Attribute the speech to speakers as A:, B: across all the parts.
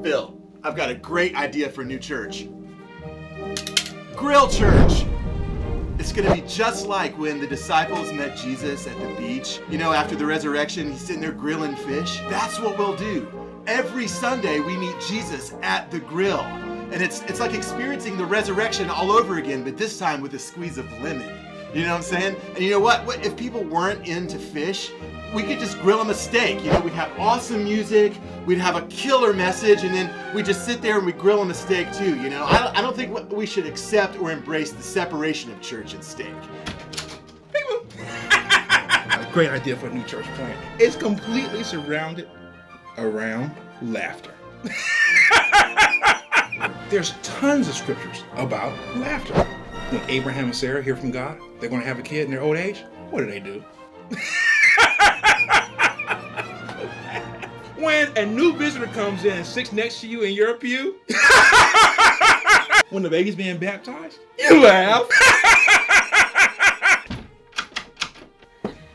A: Phil, I've got a great idea for a new church. Grill church! It's gonna be just like when the disciples met Jesus at the beach. You know, after the resurrection, he's sitting there grilling fish. That's what we'll do. Every Sunday, we meet Jesus at the grill. And it's like experiencing the resurrection all over again, but this time with a squeeze of lemon. You know what I'm saying? And you know what? If people weren't into fish, we could just grill them a steak. You know, we'd have awesome music, we'd have a killer message, and then we just sit there and we grill them a steak too. You know, I don't think we should accept or embrace the separation of church and steak.
B: A great idea for a new church plant. It's completely surrounded around laughter. There's tons of scriptures about laughter. When Abraham and Sarah hear from God, they're going to have a kid in their old age. What do? When a new visitor comes in and sits next to you in your pew, when the baby's being baptized, you laugh.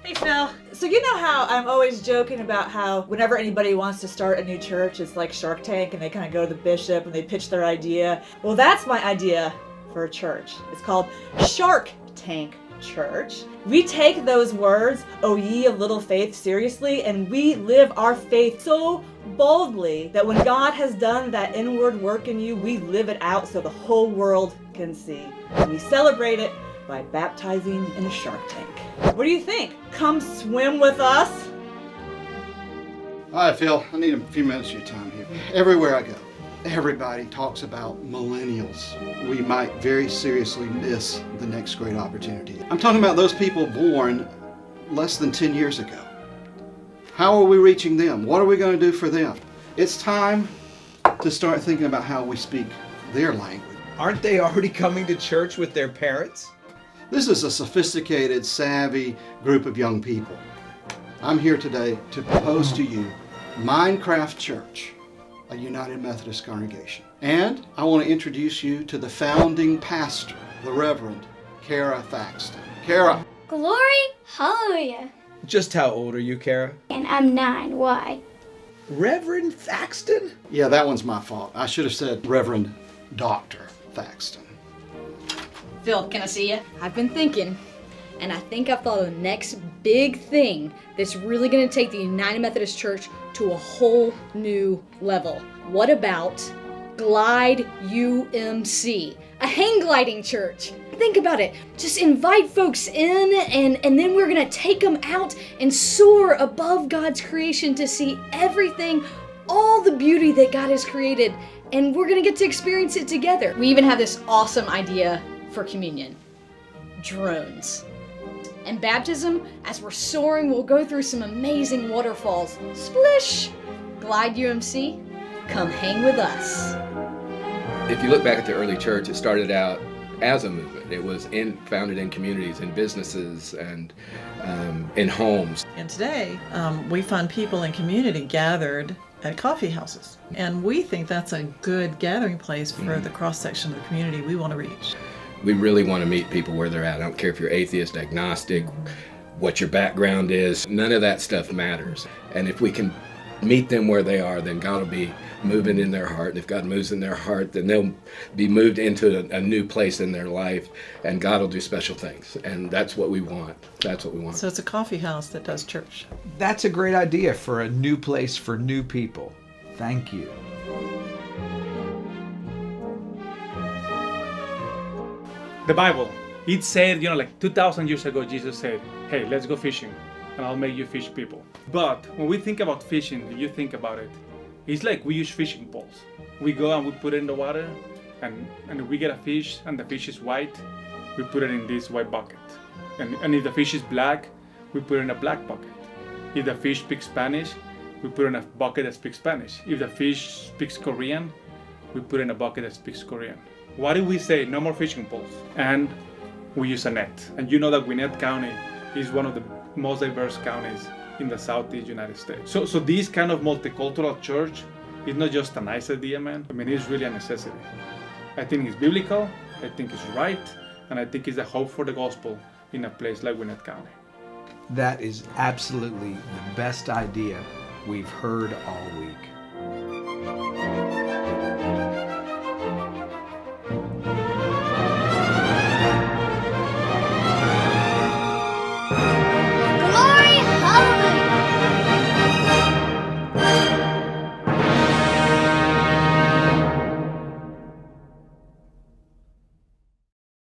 C: Hey Phil, so you know how I'm always joking about how whenever anybody wants to start a new church, it's like Shark Tank and they kind of go to the bishop and they pitch their idea. Well, that's my idea for a church. It's called Shark Tank Church. We take those words, "O ye of little faith," seriously, and we live our faith so boldly that when God has done that inward work in you, we live it out so the whole world can see. And we celebrate it by baptizing in a shark tank. What do you think? Come swim with us?
D: All right, Phil, I need a few minutes of your time here. Everywhere I go, everybody talks about millennials. We might very seriously miss the next great opportunity. I'm talking about those people born less than 10 years ago. How are we reaching them? What are we going to do for them? It's time to start thinking about how we speak their language.
E: Aren't they already coming to church with their parents?
D: This is a sophisticated, savvy group of young people. I'm here today to propose to you Minecraft Church, a United Methodist congregation. And I want to introduce you to the founding pastor, the Reverend Kara Thaxton. Kara.
F: Glory, hallelujah.
E: Just how old are you, Kara?
F: And I'm 9, why?
E: Reverend Thaxton?
D: Yeah, that one's my fault. I should have said Reverend Dr. Thaxton.
G: Phil, can I see you? I've been thinking, and I think I've thought of the next big thing that's really going to take the United Methodist Church to a whole new level. What about Glide UMC, a hang gliding church? Think about it. Just invite folks in, and then we're going to take them out and soar above God's creation to see everything, all the beauty that God has created, and we're going to get to experience it together. We even have this awesome idea for communion. Drones. And baptism, as we're soaring, we'll go through some amazing waterfalls. Splish! Glide UMC, come hang with us.
H: If you look back at the early church, it started out as a movement. It was founded in communities, in businesses, and in homes.
I: And today, we find people in community gathered at coffee houses. And we think that's a good gathering place for the cross-section of the community we want to reach.
H: We really want to meet people where they're at. I don't care if you're atheist, agnostic, what your background is. None of that stuff matters. And if we can meet them where they are, then God will be moving in their heart. And if God moves in their heart, then they'll be moved into a new place in their life, and God will do special things. And that's what we want. That's what we want.
I: So it's a coffee house that does church.
E: That's a great idea for a new place for new people. Thank you.
J: The Bible, it said, like 2,000 years ago, Jesus said, hey, let's go fishing and I'll make you fish people. But when we think about fishing, you think about it, it's like we use fishing poles. We go and we put it in the water and we get a fish and the fish is white, we put it in this white bucket. And if the fish is black, we put it in a black bucket. If the fish speaks Spanish, we put it in a bucket that speaks Spanish. If the fish speaks Korean, we put it in a bucket that speaks Korean. Why do we say no more fishing poles? And we use a net. And you know that Gwinnett County is one of the most diverse counties in the Southeast United States. So this kind of multicultural church is not just a nice idea, man. I mean, it's really a necessity. I think it's biblical, I think it's right, and I think it's a hope for the gospel in a place like Gwinnett County.
E: That is absolutely the best idea we've heard all week.